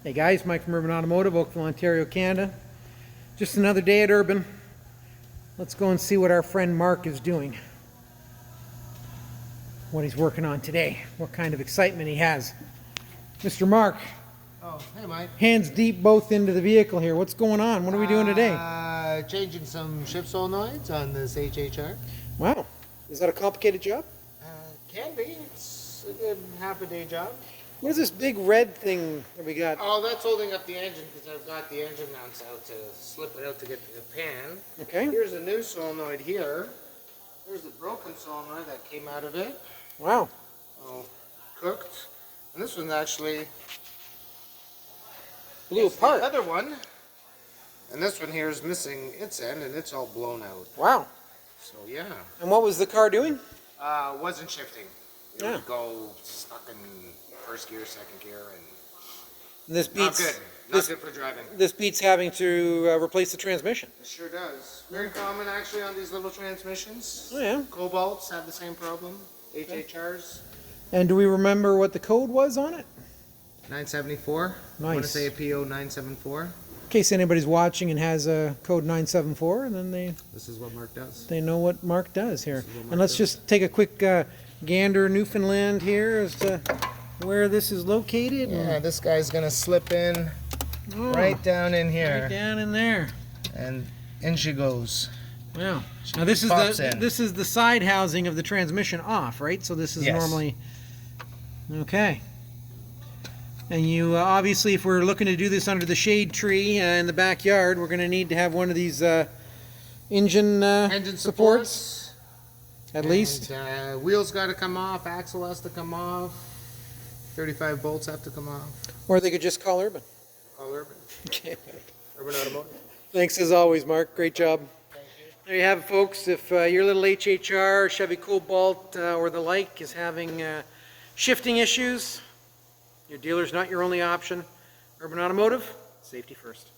Hey guys, Mike from Urban Automotive, Oakville, Ontario, Canada. Just another day at Urban. Let's go and see what our friend Mark is doing. What he's working on today. What kind of excitement he has. Mr. Mark. Oh, hey Mike. Hands deep both into the vehicle here. What's going on? What are we doing today? Changing some shift solenoids on this HHR. Wow. Is that a complicated job? Can be. It's a good half-a-day job. What is this big red thing that we got? Oh, that's holding up the engine because I've got the engine mounts out to slip it out to get the pan. Okay. Here's a new solenoid here. There's the broken solenoid that came out of it. Wow. Oh, cooked. And this one actually blew apart. The other one. And this one here is missing its end and it's all blown out. Wow. So yeah. And what was the car doing? Wasn't shifting. It would go stuck in first gear, second gear, and this beats, not good for driving. This beats having to replace the transmission. It sure does. Very common actually on these little transmissions. Oh yeah. Cobalts have the same problem. HHRs. And do we remember what the code was on it? 974. Nice. I want to say a P0974. In case anybody's watching and has a code 974, and then This is what Mark does. they know what Mark does here. And let's just take a quick gander Newfoundland here as to where this is located. Yeah, this guy's gonna slip in right down in here. Right down in there. And in she goes. Wow. Now this is the side housing of the transmission off, right? So this is normally okay. And you obviously, if we're looking to do this under the shade tree in the backyard, we're going to need to have one of these engine supports. At least. Wheels got to come off. Axle has to come off. 35 bolts have to come off. Or they could just call Urban. Call Urban. Okay. Urban Automotive. Thanks as always, Mark. Great job. Thank you. There you have it, folks. If your little HHR, Chevy Cobalt, or the like is having shifting issues, your dealer's not your only option. Urban Automotive, safety first.